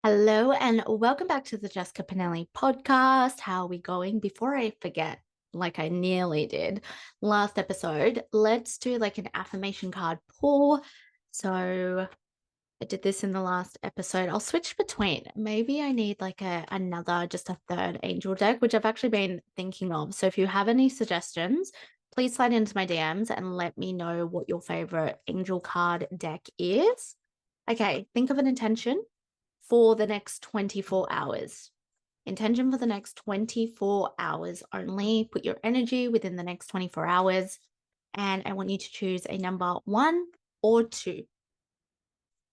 Hello and welcome back to the Jessica Pinelli podcast. How are we going? Before I forget, like I nearly did last episode, let's do like an affirmation card pull. So I did this in the last episode. I'll switch between. Maybe I need like just a third angel deck, which I've actually been thinking of. So if you have any suggestions, please slide into my DMs and let me know what your favorite angel card deck is. Okay, think of an intention for the next 24 hours. Intention for the next 24 hours only. Put your energy within the next 24 hours. And I want you to choose a number 1 or 2.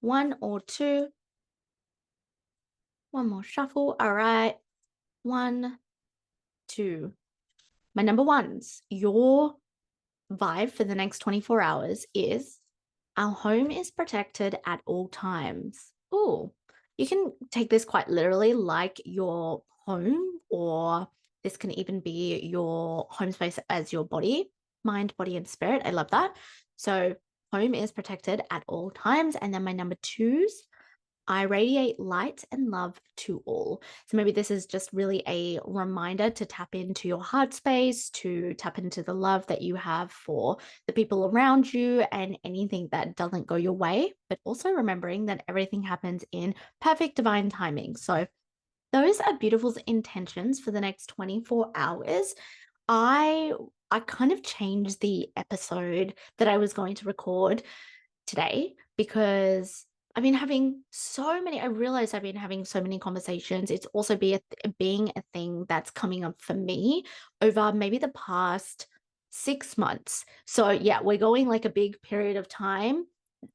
1 or 2. One more shuffle. All right. 1, 2. My number ones, your vibe for the next 24 hours is our home is protected at all times. Oh, you can take this quite literally, like your home, or this can even be your home space as your body, mind, body, and spirit. I love that. So, home is protected at all times. And then my number twos, I radiate light and love to all. So maybe this is just really a reminder to tap into your heart space, to tap into the love that you have for the people around you and anything that doesn't go your way, but also remembering that everything happens in perfect divine timing. So those are beautiful intentions for the next 24 hours. I I kind of changed the episode that I was going to record today because I realized I've been having so many conversations. It's also being a thing that's coming up for me over maybe the past 6 months. So, yeah, we're going like a big period of time.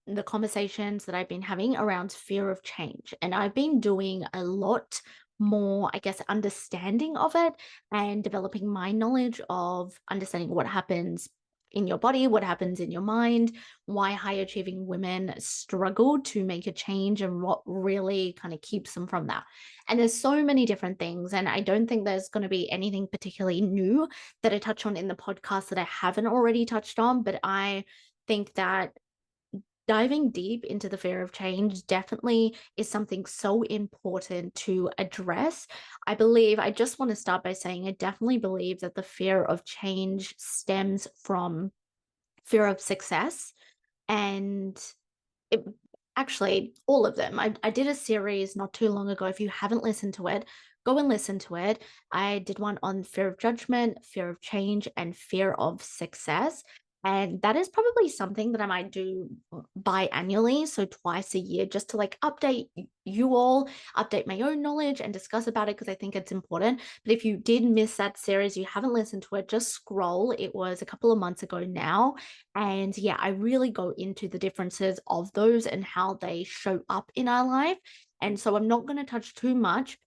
The conversations that I've been having around fear of change. And I've been doing a lot more, I guess, understanding of it and developing my knowledge of understanding what happens in your body, what happens in your mind, why high achieving women struggle to make a change, and what really kind of keeps them from that. And there's so many different things. And I don't think there's going to be anything particularly new that I touch on in the podcast that I haven't already touched on. But I think that diving deep into the fear of change definitely is something so important to address. I just want to start by saying, I definitely believe that the fear of change stems from fear of success. And it, actually, all of them. I did a series not too long ago. If you haven't listened to it, go and listen to it. I did one on fear of judgment, fear of change, and fear of success. And that is probably something that I might do biannually, so twice a year, just to like update you all, update my own knowledge, and discuss about it because I think it's important. But if you did miss that series, you haven't listened to it, just scroll. It was a couple of months ago now. And yeah, I really go into the differences of those and how they show up in our life. And so I'm not going to touch too much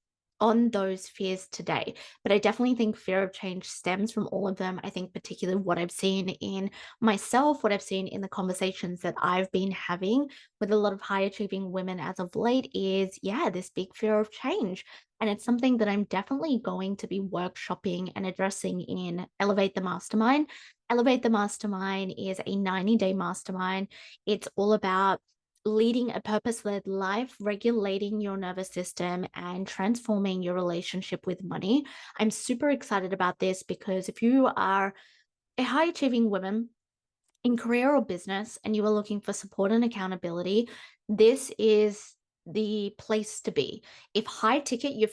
on those fears today, but I definitely think fear of change stems from all of them. I think, particularly, what I've seen in myself, what I've seen in the conversations that I've been having with a lot of high achieving women as of late is, yeah, this big fear of change. And it's something that I'm definitely going to be workshopping and addressing in Elevate the Mastermind. Elevate the Mastermind is a 90-day mastermind. It's all about leading a purpose led life, regulating your nervous system, and transforming your relationship with money. I'm super excited about this because if you are a high achieving woman in career or business and you are looking for support and accountability, this is the place to be. If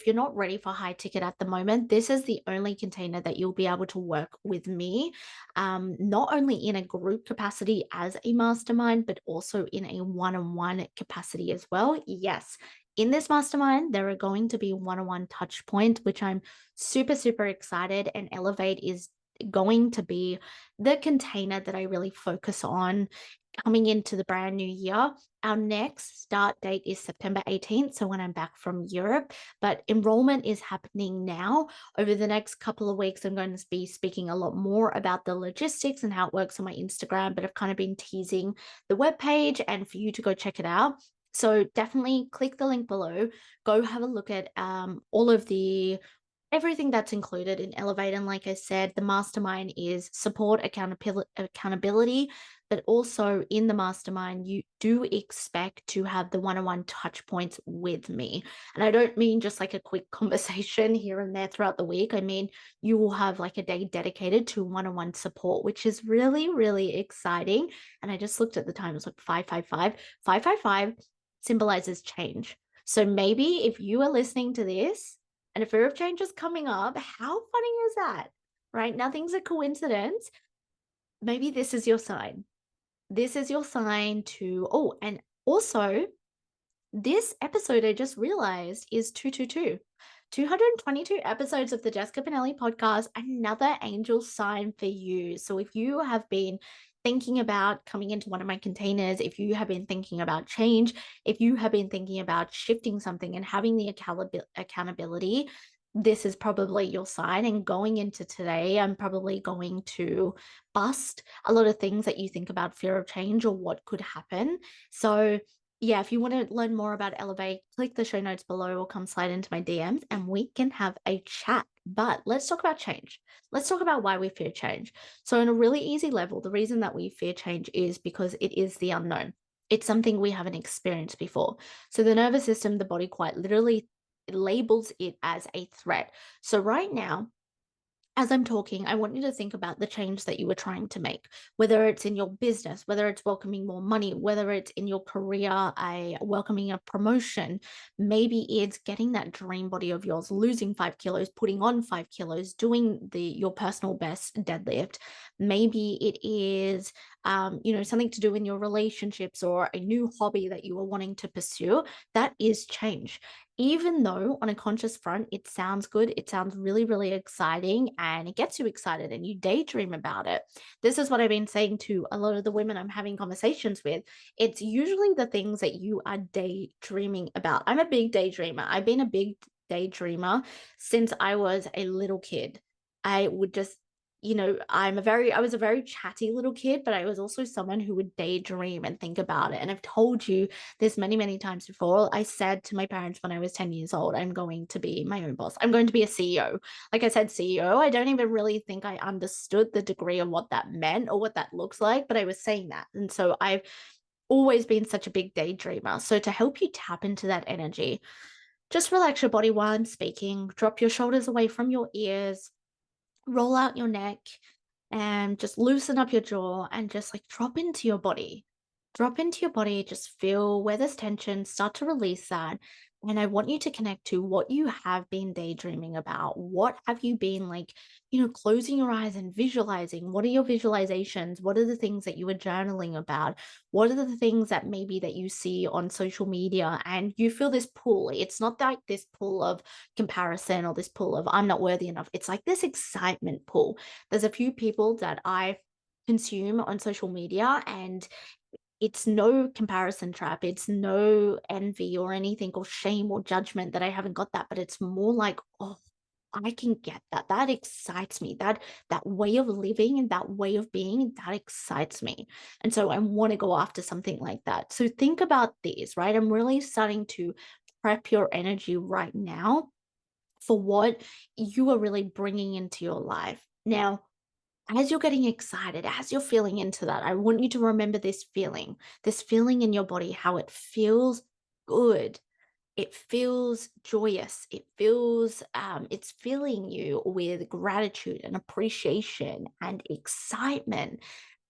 you're not ready for high ticket at the moment, this is the only container that you'll be able to work with me, not only in a group capacity as a mastermind, but also in a one-on-one capacity as well. Yes. In this mastermind, there are going to be one-on-one touch point, which I'm super, super excited. And Elevate is going to be the container that I really focus on coming into the brand new year. Our next start date is September 18th, so when I'm back from Europe, but enrollment is happening now. Over the next couple of weeks, I'm going to be speaking a lot more about the logistics and how it works on my Instagram, but I've kind of been teasing the webpage and for you to go check it out. So definitely click the link below, go have a look at all of the everything that's included in Elevate. And like I said, the mastermind is support, accountability, but also in the mastermind, you do expect to have the one-on-one touch points with me. And I don't mean just like a quick conversation here and there throughout the week. I mean, you will have like a day dedicated to one-on-one support, which is really, really exciting. And I just looked at the time, it was like 555. 555 symbolizes change. So maybe if you are listening to this and a fear of change is coming up, how funny is that? Right? Nothing's a coincidence. Maybe this is your sign. This is your sign to, oh, and also this episode I just realized is 222. 222 episodes of the Jessica Pinelli podcast, another angel sign for you. So if you have been thinking about coming into one of my containers, if you have been thinking about change, if you have been thinking about shifting something and having the accountability, this is probably your sign. And going into today, I'm probably going to bust a lot of things that you think about fear of change or what could happen. So yeah, if you want to learn more about Elevate, click the show notes below or come slide into my DMs and we can have a chat. But let's talk about change. Let's talk about why we fear change. So, on a really easy level, the reason that we fear change is because it is the unknown. It's something we haven't experienced before. So, the nervous system, the body quite literally labels it as a threat. So, right now, as I'm talking, I want you to think about the change that you were trying to make, whether it's in your business, whether it's welcoming more money, whether it's in your career, welcoming a promotion. Maybe it's getting that dream body of yours, losing 5 kilos, putting on 5 kilos, doing your personal best deadlift. Maybe it is, something to do in your relationships or a new hobby that you are wanting to pursue. That is change. Even though on a conscious front, it sounds good, it sounds really, really exciting, and it gets you excited and you daydream about it. This is what I've been saying to a lot of the women I'm having conversations with. It's usually the things that you are daydreaming about. I'm a big daydreamer. I've been a big daydreamer since I was a little kid. I would just I was a very chatty little kid, but I was also someone who would daydream and think about it. And I've told you this many, many times before. I said to my parents when I was 10 years old, I'm going to be my own boss. I'm going to be a CEO. Like I said, CEO, I don't even really think I understood the degree of what that meant or what that looks like, but I was saying that. And so I've always been such a big daydreamer. So to help you tap into that energy, just relax your body while I'm speaking, drop your shoulders away from your ears, roll out your neck and just loosen up your jaw and just like drop into your body. Drop into your body, just feel where there's tension, start to release that. And I want you to connect to what you have been daydreaming about. What have you been like, closing your eyes and visualizing? What are your visualizations? What are the things that you were journaling about? What are the things that maybe that you see on social media and you feel this pull? It's not like this pull of comparison or this pull of I'm not worthy enough. It's like this excitement pull. There's a few people that I consume on social media and it's no comparison trap. It's no envy or anything or shame or judgment that I haven't got that, but it's more like, oh, I can get that. That excites me. That way of living and that way of being, that excites me. And so I want to go after something like that. So think about these, right? I'm really starting to prep your energy right now for what you are really bringing into your life. Now, as you're getting excited, as you're feeling into that, I want you to remember this feeling in your body, how it feels good. It feels joyous. It feels, it's filling you with gratitude and appreciation and excitement.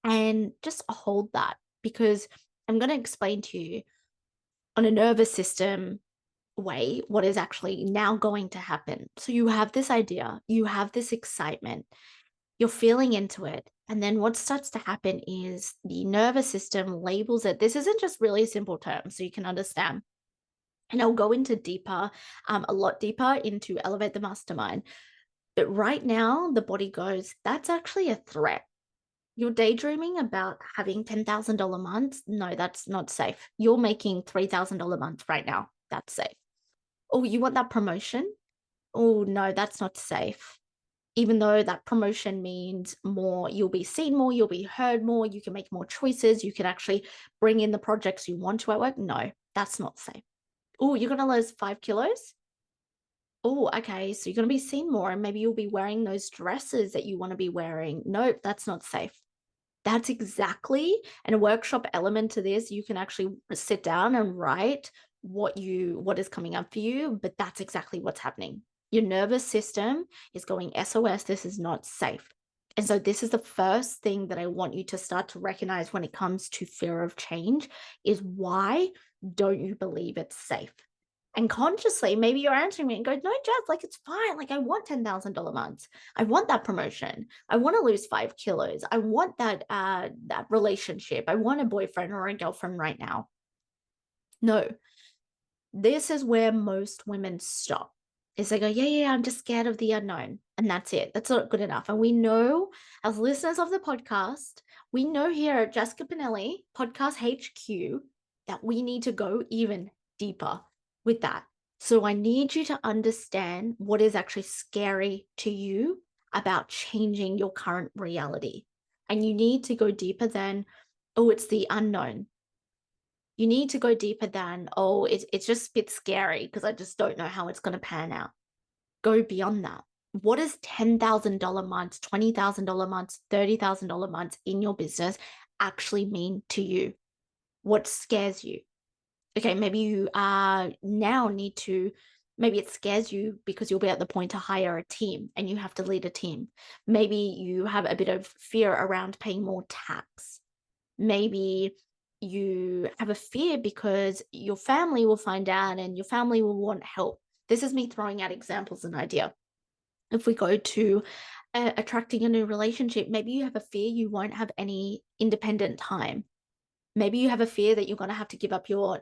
And just hold that because I'm going to explain to you on a nervous system way what is actually now going to happen. So you have this idea, you have this excitement, you're feeling into it. And then what starts to happen is the nervous system labels it. This isn't just really simple terms, so you can understand. And I'll go into deeper, a lot deeper into Elevate the Mastermind. But right now, the body goes, that's actually a threat. You're daydreaming about having $10,000 months. No, that's not safe. You're making $3,000 months right now. That's safe. Oh, you want that promotion? Oh, no, that's not safe. Even though that promotion means more, you'll be seen more, you'll be heard more, you can make more choices, you can actually bring in the projects you want to at work. No, that's not safe. Oh, you're going to lose 5 kilos? Oh, okay. So you're going to be seen more and maybe you'll be wearing those dresses that you want to be wearing. Nope, that's not safe. That's exactly, and a workshop element to this, you can actually sit down and write what is coming up for you, but that's exactly what's happening. Your nervous system is going SOS, this is not safe. And so this is the first thing that I want you to start to recognize when it comes to fear of change is why don't you believe it's safe? And consciously, maybe you're answering me and go, no, Jess, like it's fine. Like I want $10,000 months. I want that promotion. I want to lose 5 kilos. I want that relationship. I want a boyfriend or a girlfriend right now. No, this is where most women stop. Is they go, yeah, I'm just scared of the unknown. And that's it. That's not good enough. And we know, as listeners of the podcast, we know here at Jessica Pinili, Podcast HQ, that we need to go even deeper with that. So I need you to understand what is actually scary to you about changing your current reality. And you need to go deeper than, oh, it's the unknown. You need to go deeper than, oh, it's just a bit scary because I just don't know how it's going to pan out. Go beyond that. What does $10,000 months, $20,000 months, $30,000 months in your business actually mean to you? What scares you? Okay, maybe you now need to, maybe it scares you because you'll be at the point to hire a team and you have to lead a team. Maybe you have a bit of fear around paying more tax. Maybe you have a fear because your family will find out and your family will want help. This is me throwing out examples and idea. If we go to attracting a new relationship, maybe you have a fear you won't have any independent time. Maybe you have a fear that you're going to have to give up your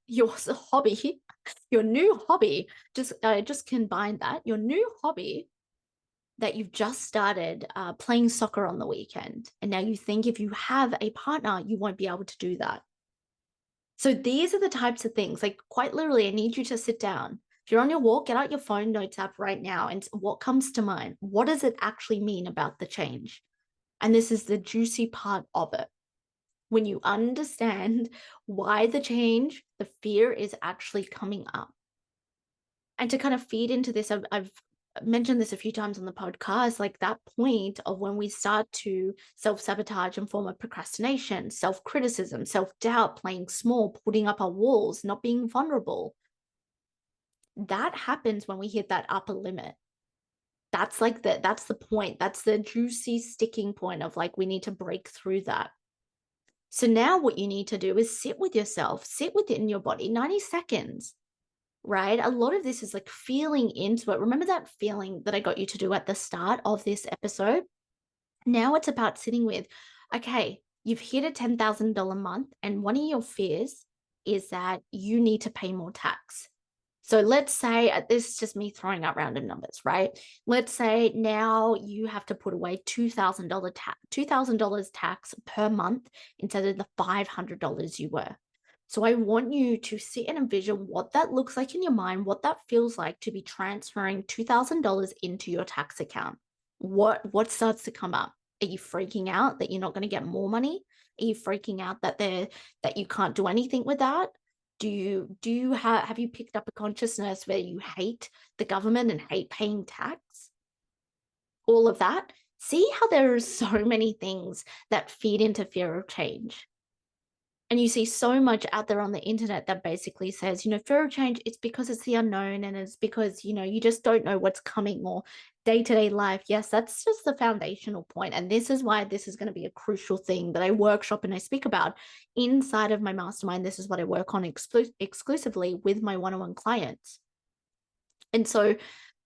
your hobby, your new hobby. Just combine that, your new hobby that you've just started playing soccer on the weekend. And now you think if you have a partner, you won't be able to do that. So these are the types of things, like quite literally, I need you to sit down. If you're on your walk, get out your phone notes app right now. And what comes to mind? What does it actually mean about the change? And this is the juicy part of it. When you understand why the change, the fear is actually coming up. And to kind of feed into this, I've mentioned this a few times on the podcast, like that point of when we start to self-sabotage and form of procrastination, self-criticism, self-doubt, playing small, putting up our walls, not being vulnerable. That happens when we hit that upper limit. That's the point. That's the juicy sticking point of like, we need to break through that. So now what you need to do is sit with yourself, sit within your body, 90 seconds, right? A lot of this is like feeling into it. Remember that feeling that I got you to do at the start of this episode? Now it's about sitting with, okay, you've hit a $10,000 month, and one of your fears is that you need to pay more tax. So let's say, this is just me throwing out random numbers, right? Let's say now you have to put away $2,000 tax per month instead of the $500 you were. So I want you to sit and envision what that looks like in your mind, what that feels like to be transferring $2,000 into your tax account. What starts to come up? Are you freaking out that you're not going to get more money? Are you freaking out that you can't do anything with that? Have you picked up a consciousness where you hate the government and hate paying tax? All of that. See how there are so many things that feed into fear of change. And you see so much out there on the internet that basically says, fear of change, it's because it's the unknown and it's because, you just don't know what's coming or day-to-day life. Yes, that's just the foundational point. And this is why this is going to be a crucial thing that I workshop and I speak about inside of my mastermind. This is what I work on exclusively with my one-on-one clients. And so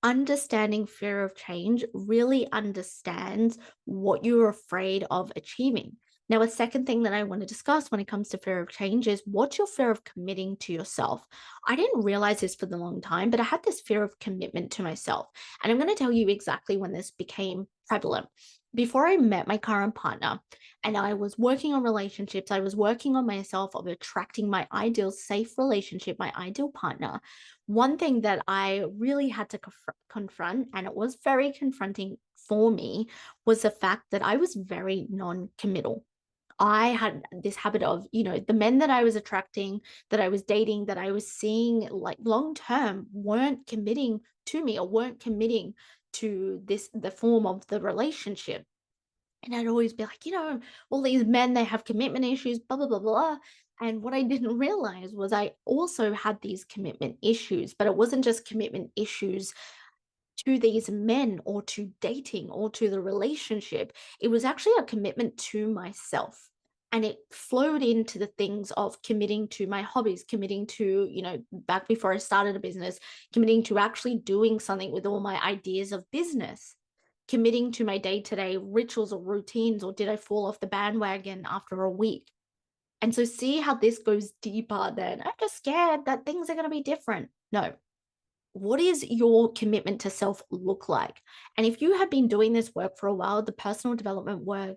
understanding fear of change really understands what you're afraid of achieving. Now, a second thing that I want to discuss when it comes to fear of change is what's your fear of committing to yourself? I didn't realize this for the long time, but I had this fear of commitment to myself. And I'm going to tell you exactly when this became prevalent. Before I met my current partner and I was working on relationships, I was working on myself of attracting my ideal safe relationship, my ideal partner. One thing that I really had to confront, and it was very confronting for me, was the fact that I was very non-committal. I had this habit of, the men that I was attracting, that I was dating, that I was seeing like long term weren't committing to me or weren't committing to the form of the relationship. And I'd always be like, all these men, they have commitment issues, blah, blah, blah, blah. And what I didn't realize was I also had these commitment issues, but it wasn't just commitment issues to these men or to dating or to the relationship. It was actually a commitment to myself. And it flowed into the things of committing to my hobbies, committing to, back before I started a business, committing to actually doing something with all my ideas of business, committing to my day to day rituals or routines, or did I fall off the bandwagon after a week? And so, see how this goes deeper than I'm just scared that things are going to be different. No, what is your commitment to self look like? And if you have been doing this work for a while, the personal development work,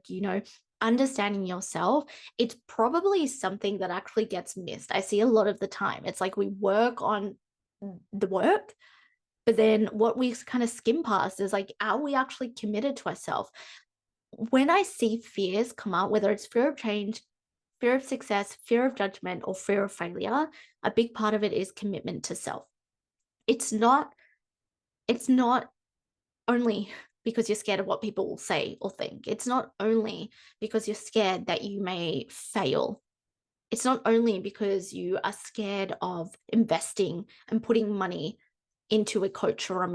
understanding yourself, it's probably something that actually gets missed. I see a lot of the time. It's like we work on the work, but then what we kind of skim past is like, are we actually committed to ourselves? When I see fears come up, whether it's fear of change, fear of success, fear of judgment, or fear of failure, a big part of it is commitment to self. It's not it's not only because you're scared of what people will say or think. It's not only because you're scared that you may fail. It's not only because you are scared of investing and putting money into a coach or a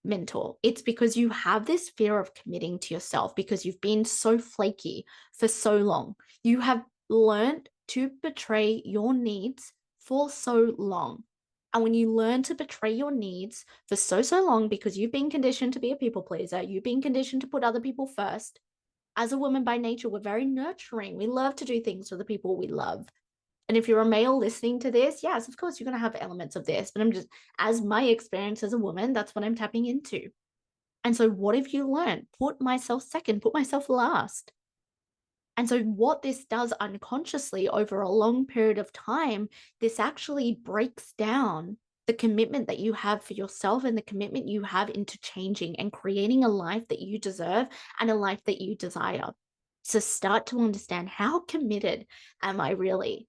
mentor. It's because you have this fear of committing to yourself because you've been so flaky for so long. You have learned to betray your needs for so long. And when you learn to betray your needs for so long because you've been conditioned to be a people pleaser, you've been conditioned to put other people first. As a woman by nature, we're very nurturing. We love to do things for the people we love. And if you're a male listening to this, yes, of course, you're going to have elements of this. But I'm just, as my experience as a woman, that's what I'm tapping into. And so, what have you learned? Put myself second, put myself last. And so, what this does unconsciously over a long period of time, this actually breaks down the commitment that you have for yourself and the commitment you have into changing and creating a life that you deserve and a life that you desire. So, start to understand, how committed am I really?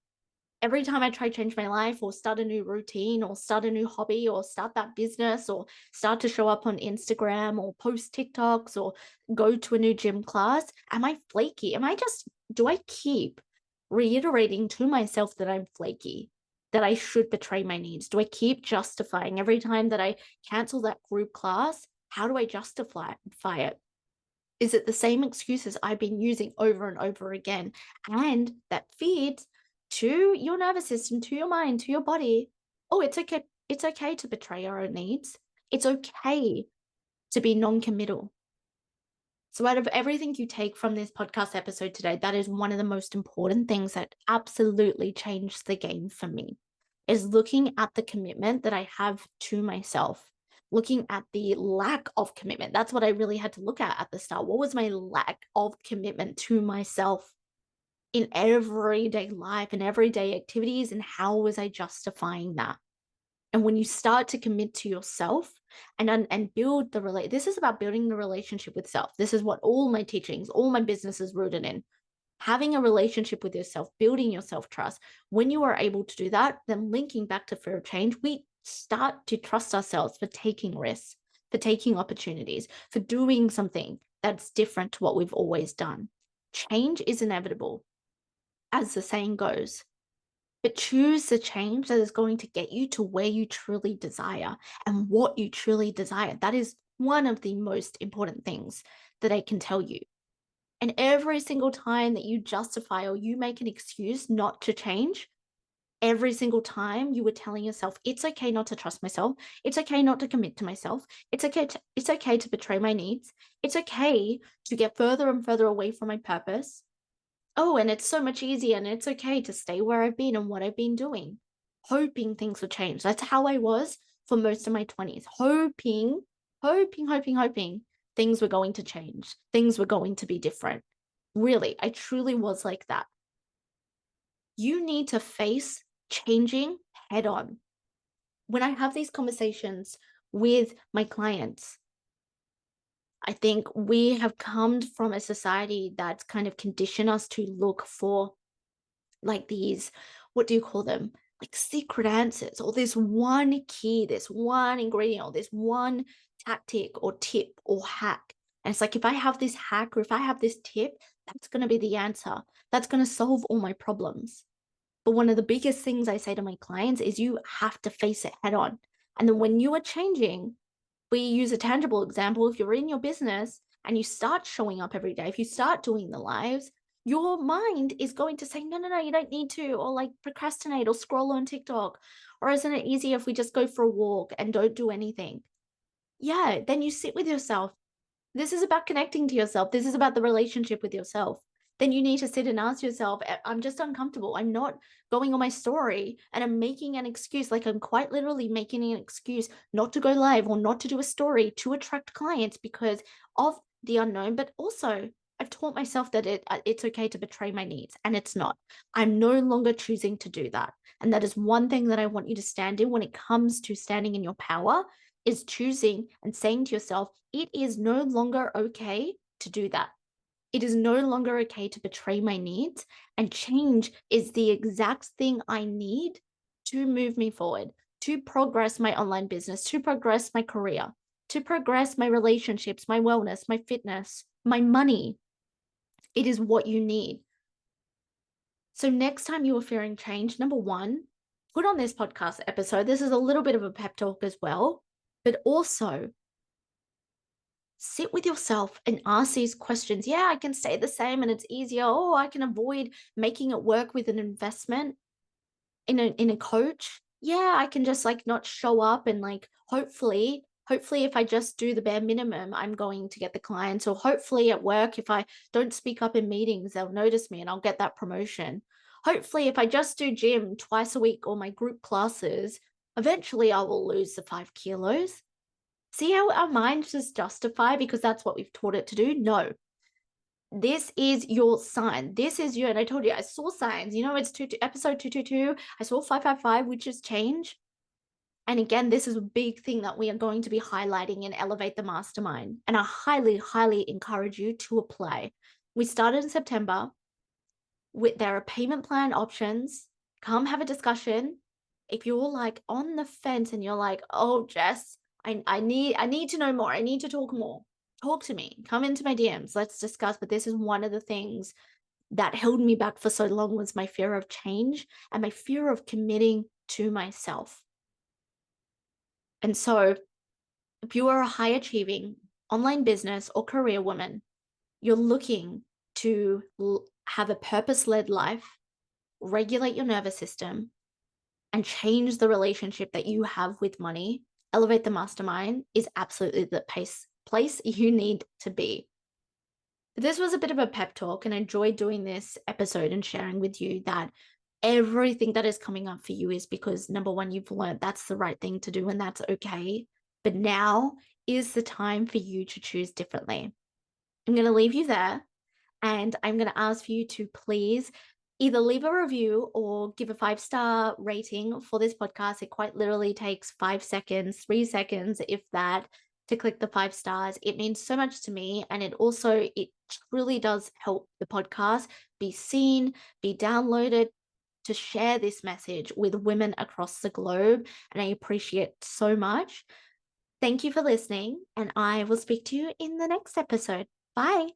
Every time I try to change my life or start a new routine or start a new hobby or start that business or start to show up on Instagram or post TikToks or go to a new gym class, am I flaky? Do I keep reiterating to myself that I'm flaky, that I should betray my needs? Do I keep justifying every time that I cancel that group class? How do I justify it? Is it the same excuses I've been using over and over again? And that feeds to your nervous system, to your mind, to your body. Oh, it's okay. It's okay to betray our own needs. It's okay to be non-committal. So out of everything you take from this podcast episode today, that is one of the most important things that absolutely changed the game for me, is looking at the commitment that I have to myself, looking at the lack of commitment. That's what I really had to look at the start. What was my lack of commitment to myself in everyday life and everyday activities, and how was I justifying that? And when you start to commit to yourself and build this is about building the relationship with self. This is what all my teachings, all my business is rooted in. Having a relationship with yourself, building your self-trust. When you are able to do that, then linking back to fear of change, we start to trust ourselves for taking risks, for taking opportunities, for doing something that's different to what we've always done. Change is inevitable, as the saying goes. But choose the change that is going to get you to where you truly desire and what you truly desire. That is one of the most important things that I can tell you. And every single time that you justify or you make an excuse not to change, every single time you were telling yourself, it's okay not to trust myself. It's okay not to commit to myself. It's okay to betray my needs. It's okay to get further and further away from my purpose. Oh, and it's so much easier and it's okay to stay where I've been and what I've been doing, hoping things would change. That's how I was for most of my 20s, hoping things were going to change, things were going to be different. Really, I truly was like that. You need to face changing head on. When I have these conversations with my clients, I think we have come from a society that's kind of conditioned us to look for like these, what do you call them? Like secret answers, or this one key, this one ingredient, or this one tactic or tip or hack And it's like, if I have this hack or if I have this tip, that's going to be the answer. That's going to solve all my problems. But one of the biggest things I say to my clients is you have to face it head on. And then when you are changing, we use a tangible example. If you're in your business and you start showing up every day, if you start doing the lives, your mind is going to say, no, no, no, you don't need to, or like procrastinate or scroll on TikTok. Or isn't it easier if we just go for a walk and don't do anything? Yeah, then you sit with yourself. This is about connecting to yourself. This is about the relationship with yourself. Then you need to sit and ask yourself, I'm just uncomfortable. I'm not going on my story and I'm making an excuse. Like I'm quite literally making an excuse not to go live or not to do a story to attract clients because of the unknown. But also, I've taught myself that it's okay to betray my needs, and it's not. I'm no longer choosing to do that. And that is one thing that I want you to stand in when it comes to standing in your power, is choosing and saying to yourself, it is no longer okay to do that. It is no longer okay to betray my needs, and change is the exact thing I need to move me forward, to progress my online business, to progress my career, to progress my relationships, my wellness, my fitness, my money. It is what you need. So next time you are fearing change, number one, put on this podcast episode. This is a little bit of a pep talk as well, but also sit with yourself and ask these questions. Yeah, I can stay the same and it's easier. Oh, I can avoid making it work with an investment in a coach. Yeah, I can just like not show up and like hopefully if I just do the bare minimum, I'm going to get the clients. Or hopefully at work, if I don't speak up in meetings, they'll notice me and I'll get that promotion. Hopefully if I just do gym twice a week or my group classes, eventually I will lose the 5 kilos. See how our mind just justify because that's what we've taught it to do? No. This is your sign. This is you. And I told you, I saw signs. You know, it's episode 222. I saw 555, which is change. And again, this is a big thing that we are going to be highlighting in Elevate the Mastermind. And I highly, highly encourage you to apply. We started in September. There are payment plan options. Come have a discussion. If you're like on the fence and you're like, oh, Jess, I need to know more. I need to talk more. Talk to me. Come into my DMs. Let's discuss. But this is one of the things that held me back for so long, was my fear of change and my fear of committing to myself. And so if you are a high achieving online business or career woman, you're looking to have a purpose-led life, regulate your nervous system, and change the relationship that you have with money, Elevate the Mastermind is absolutely the place you need to be. This was a bit of a pep talk, and I enjoyed doing this episode and sharing with you that everything that is coming up for you is because, number one, you've learned that's the right thing to do and that's okay. But now is the time for you to choose differently. I'm going to leave you there, and I'm going to ask for you to please either leave a review or give a 5-star rating for this podcast. It quite literally takes 5 seconds, 3 seconds, if that, to click the 5 stars. It means so much to me. And it truly does help the podcast be seen, be downloaded, to share this message with women across the globe. And I appreciate it so much. Thank you for listening, and I will speak to you in the next episode. Bye.